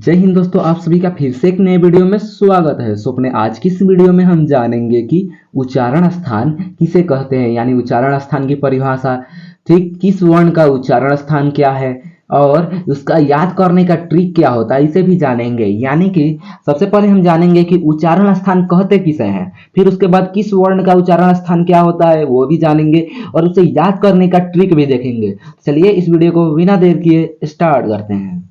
जय हिंद दोस्तों, आप सभी का फिर से एक नए वीडियो में स्वागत है। सो अपने आज की इस वीडियो में हम जानेंगे कि उच्चारण स्थान किसे कहते हैं, यानी उच्चारण स्थान की परिभाषा, ठीक किस वर्ण का उच्चारण स्थान क्या है और उसका याद करने का ट्रिक क्या होता है, इसे भी जानेंगे। यानी कि सबसे पहले हम जानेंगे कि उच्चारण स्थान कहते किसे हैं, फिर उसके बाद किस वर्ण का उच्चारण स्थान क्या होता है वो भी जानेंगे और उसे याद करने का ट्रिक भी देखेंगे। चलिए इस वीडियो को बिना देर किए स्टार्ट करते हैं।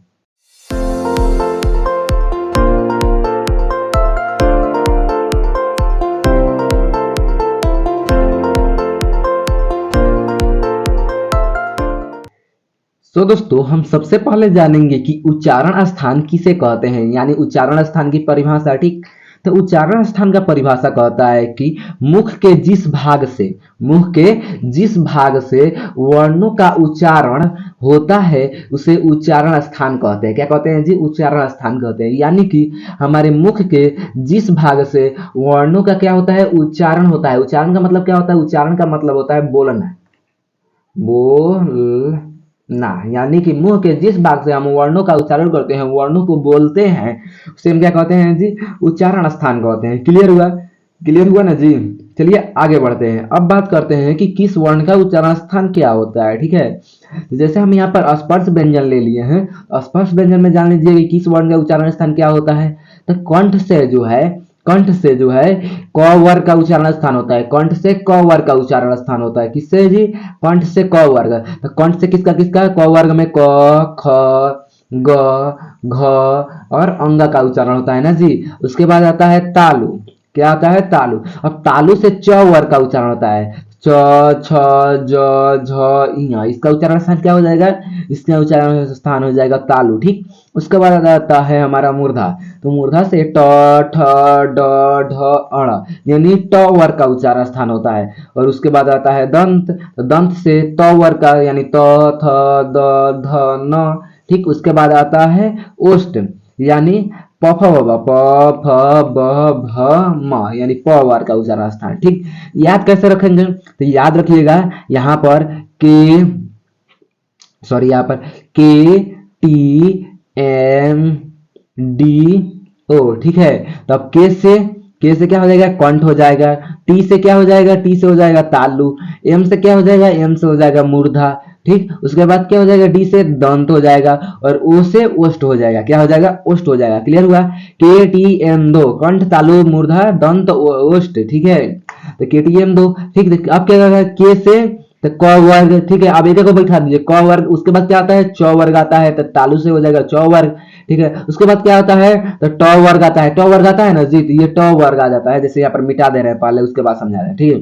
दोस्तों हम सबसे पहले जानेंगे कि उच्चारण स्थान किसे कहते हैं, यानी उच्चारण स्थान की परिभाषा। ठीक, तो उच्चारण स्थान का परिभाषा कहता है कि मुख के जिस भाग से वर्णों का उच्चारण होता है उसे उच्चारण स्थान कहते हैं। क्या कहते हैं जी? उच्चारण स्थान कहते हैं। यानी कि हमारे मुख के जिस भाग से वर्णों का क्या होता है, उच्चारण होता है। उच्चारण का मतलब क्या होता है? उच्चारण का मतलब होता है बोलना, ना, यानी कि मुंह के जिस भाग से हम वर्णों का उच्चारण करते हैं, वर्णों को बोलते हैं, उसे हम क्या कहते हैं जी? उच्चारण स्थान कहते हैं। क्लियर हुआ ना जी? चलिए आगे बढ़ते हैं। अब बात करते हैं कि किस वर्ण का उच्चारण स्थान क्या होता है। ठीक है, जैसे हम यहाँ पर स्पर्श व्यंजन ले लिए हैं, स्पर्श व्यंजन में जान लीजिए कि किस वर्ण का उच्चारण स्थान क्या होता है। तो कंठ से जो है क वर्ग का उच्चारण स्थान होता है। कंठ से क वर्ग का उच्चारण स्थान होता है। किससे जी? कंठ से क वर्ग। तो कंठ से किसका किसका? क वर्ग में क, ख, ग, घ और अंग का उच्चारण होता है ना जी। उसके बाद आता है तालु। क्या आता है? तालु। अब तालु से च वर्ग का उच्चारण होता है। च, छ, ज, झ, इया। इसका उच्चारण स्थान क्या हो जाएगा? इसका उच्चारण स्थान हो जाएगा तालु। ठीक, उसके बाद आता है हमारा मूर्धा। तो मूर्धा से ट, ठ, ड, ढ, अण, यानी ट वर्ग का उच्चारण स्थान होता है। और उसके बाद आता है दंत। तो दंत से त वर्ग का, यानी त, थ, द, ध, न। ठीक, उसके बाद आता है ओष्ठ, यानी प, फ, ब, प, फ, ब, भ, म, यानी प वर्ग का उच्चारण स्थान। ठीक, याद कैसे रखेंगे? तो याद रखिएगा यहाँ पर के टी एम डी ओ। ठीक है, तो अब के से क्या हो जाएगा? कंठ हो जाएगा। टी से क्या हो जाएगा? टी से हो जाएगा तालु। एम से क्या हो जाएगा? एम से हो जाएगा मूर्धा। ठीक, उसके बाद क्या हो जाएगा? डी से दंत हो जाएगा और ओ से ओष्ठ हो जाएगा। क्या हो जाएगा? ओष्ठ हो जाएगा। क्लियर हुआ? के टी एम दो, कंठ, तालु, मूर्धा, दंत, ओष्ठ। ठीक है, तो के टी एम दो। ठीक, अब क्या होगा? के से तो क वर्ग। ठीक है, अब एक को बैठा दीजिए। क वर्ग, उसके बाद क्या आता है? च वर्ग आता है, तो तालु से हो जाएगा च वर्ग। ठीक है, उसके बाद क्या आता है? तो ट वर्ग आता है। ट वर्ग आता है ना जी, तो ये ट वर्ग आ जाता है। जैसे यहाँ पर मिटा दे रहे हैं पहले, उसके बाद समझा रहे हैं। ठीक है,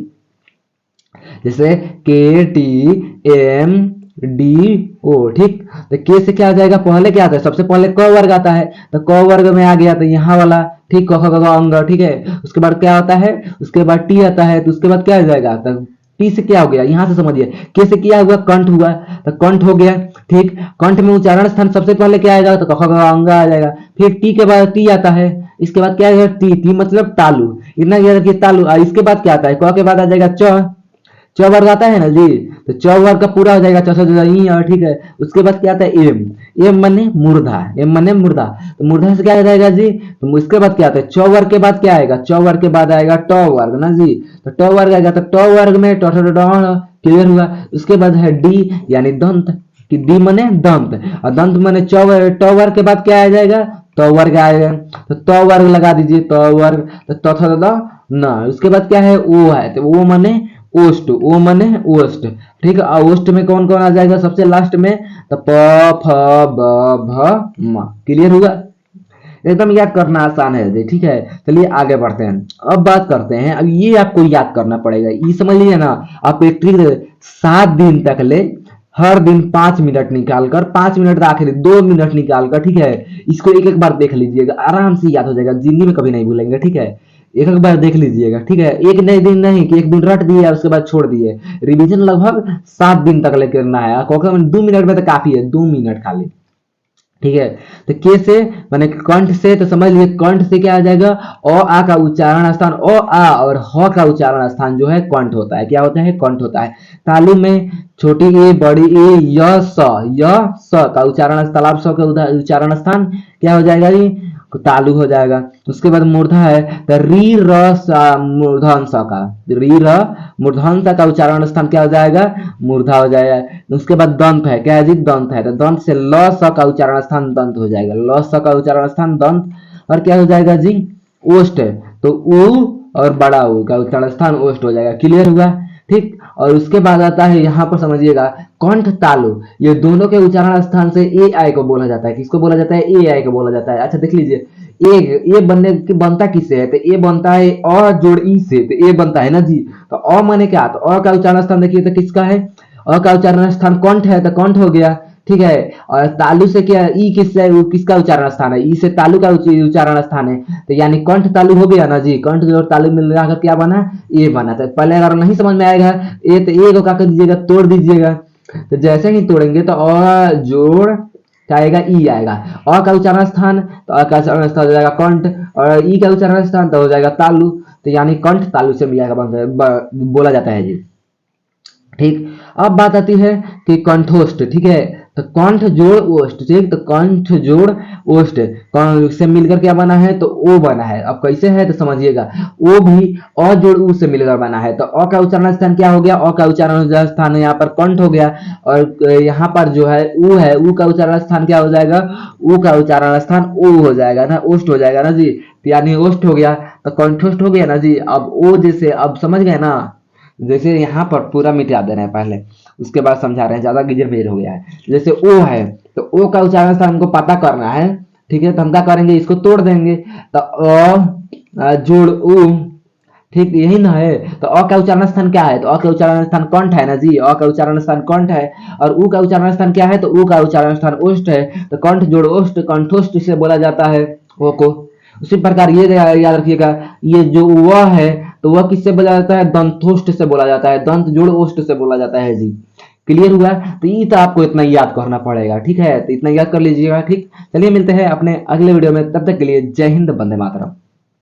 जैसे के टी एम डी ओ। ठीक, तो के से क्या आ जाएगा? पहले क्या आता है? सबसे पहले क वर्ग आता है, तो क वर्ग में आ गया तो यहाँ वाला। ठीक, क ख ग घ अंग। ठीक है, उसके बाद क्या आता है? उसके बाद टी आता है, तो उसके बाद क्या आ जाएगा? तो टी से क्या हो गया? यहां से समझिए, के से क्या हुआ? कंठ हुआ, तो कंठ हो गया। ठीक, कंठ में उच्चारण स्थान सबसे पहले क्या आएगा? तो क ख ग घ अंग आ जाएगा। फिर टी के बाद टी आता है, इसके बाद क्या आएगा? टी। टी मतलब तालु। इतना याद रखिए, तालु। इसके बाद क्या आता है? क के बाद आ जाएगा च। च वर्ग आता है ना जी, तो च वर्ग का पूरा हो जाएगा। ठीक है, उसके बाद क्या आता है? एम। एम मने मूर्धा। एम मने मूर्धा, तो मूर्धा से क्या आ जाएगा जी? तो इसके बाद क्या आता है? च वर्ग के बाद क्या आएगा? च वर्ग के बाद आएगा ट वर्ग ना जी, तो ट वर्ग आएगा। तो ट वर्ग में ट, क्लियर हुआ? उसके बाद है डी, यानी दंत। कि डी मने दंत, और दंत मने ट वर्ग के बाद क्या आ जाएगा? त वर्ग आएगा। तो त वर्ग लगा दीजिए, त वर्ग, तो त, थ, द, न। उसके बाद क्या है? ओ है, तो ओ मने ओष्ठ। ओ मने ओष्ठ। ठीक है, ओष्ठ में कौन कौन आ जाएगा सबसे लास्ट में? तो प, फ, ब, भ, म। क्लियर हुआ? एकदम याद करना आसान है जी। ठीक है, चलिए आगे बढ़ते हैं। अब बात करते हैं, अब ये आपको याद करना पड़ेगा, ये समझ लीजिए ना। आप एक ट्रिक 7 दिन तक ले, हर दिन 5 मिनट निकालकर, 5 मिनट का आखिर 2 मिनट निकालकर, ठीक है, इसको एक एक बार देख लीजिएगा, आराम से याद हो जाएगा, जिंदगी में कभी नहीं भूलेंगे। ठीक है, एक एक बार देख लीजिएगा। ठीक है, एक नए दिन नहीं कि एक दिन रट दिए और उसके बाद छोड़ दिए। रिवीजन लगभग 7 दिन तक लेकर करना है। 2 मिनट में तो काफी है, 2 मिनट खाली। ठीक है। तो के से माने कंठ से, तो समझ लिए कंठ से क्या आ जाएगा, अ आ का उच्चारण स्थान अ आ और ह का उच्चारण स्थान जो है कंठ होता है, क्या होता है, कंठ होता है। तालु में छोटी ए बड़ी ए य स का उच्चारण, तालाब स का उच्चारण स्थान क्या हो जाएगा जी, तालु हो जाएगा। उसके बाद मूर्धा है, तो री र सा मूर्धन स का, री र मूर्धन स का उच्चारण स्थान क्या हो जाएगा, मूर्धा हो जाएगा। उसके बाद दंत है, क्या है जी, दंत है, तो दंत से ल स का उच्चारण स्थान दंत हो जाएगा, ल स का उच्चारण स्थान दंत। और क्या हो जाएगा जी, ओष्ठ है, तो उ और बड़ा ऊ का उच्चारण स्थान ओष्ठ हो जाएगा। क्लियर हुआ, ठीक। और उसके बाद आता है यहाँ पर समझिएगा कंठ तालु, ये दोनों के उच्चारण स्थान से ए आई को बोला जाता है, किसको बोला जाता है, ए आई को बोला जाता है। अच्छा देख लीजिए, ए बनने की बनता किससे है, तो ए बनता है अ जोड़ ई से, तो ए बनता है ना जी। तो अ माने क्या, तो अ का उच्चारण स्थान देखिए तो किसका है, अ का उच्चारण स्थान कंठ है, तो कंठ हो गया, ठीक है। और तालु से क्या, ई किससे, किसका उच्चारण स्थान है, ई से तालु का उच्चारण स्थान है, तो यानी कंठ तालु हो गया ना जी। कंठ और तालु मिलाकर क्या बना, ए बना। तो पहले अगर नहीं समझ में आएगा ए, तो ए को क्या कर दीजिएगा, तोड़ दीजिएगा। तो जैसे ही तोड़ेंगे तो अ जोड़ क्या आएगा, ई आएगा। अ का उच्चारण स्थान, तो अ का उच्चारण स्थान हो जाएगा कंठ, और ई का उच्चारण स्थान तो हो जाएगा तालु। तो यानी कंठ तालु से मिलाकर बोला जाता है जी, ठीक। अब बात आती है कि कंठोष्ठ, ठीक है। तो कंठ जोड़ ओष्ठ, ठीक, तो कंठ जोड़ ओष्ठ से मिलकर क्या बना है, तो ओ बना है। अब कैसे है तो समझिएगा, ओ भी अ जोड़ उ से मिलकर बना है, तो अ का उच्चारण स्थान क्या हो गया, अ का उच्चारण स्थान यहाँ पर कंठ हो गया, और यहाँ पर जो है उ का उच्चारण स्थान क्या हो जाएगा, उ का उच्चारण स्थान ओ हो जाएगा ना, ओष्ठ हो जाएगा ना जी। तो यानी ओष्ठ हो गया, तो कंठोष्ठ हो गया ना जी। अब ओ जैसे, अब समझ गए ना, जैसे यहाँ पर पूरा मिटा दे रहे हैं पहले, उसके बाद समझा रहे हैं, ज्यादा गिजर मेजर हो गया है। जैसे ओ है, तो ओ का उच्चारण स्थान हमको पता करना है, ठीक है। तो हम क्या करेंगे, इसको तोड़ देंगे, तो जोड़ उ, ठीक, यही ना है। तो अ का उच्चारण स्थान क्या है, तो अ का उच्चारण स्थान कंठ है ना जी, अ का उच्चारण स्थान कंठ है। और उ का उच्चारण स्थान क्या है, तो उ का उच्चारण स्थान ओष्ठ है, तो कंठ जोड़ ओष्ठ, कंठोष्ठ से बोला जाता है ओ को। उसी प्रकार ये याद रखिएगा, ये जो वह है, तो वह किससे बोला जाता है, दंतोष्ठ से बोला जाता है, दंत जोड़ ओष्ठ से बोला जाता है जी। क्लियर हुआ, तो ये तो आपको इतना याद करना पड़ेगा, ठीक है। तो इतना याद कर लीजिएगा, ठीक। चलिए मिलते हैं अपने अगले वीडियो में, तब तक के लिए जय हिंद, वंदे मातरम।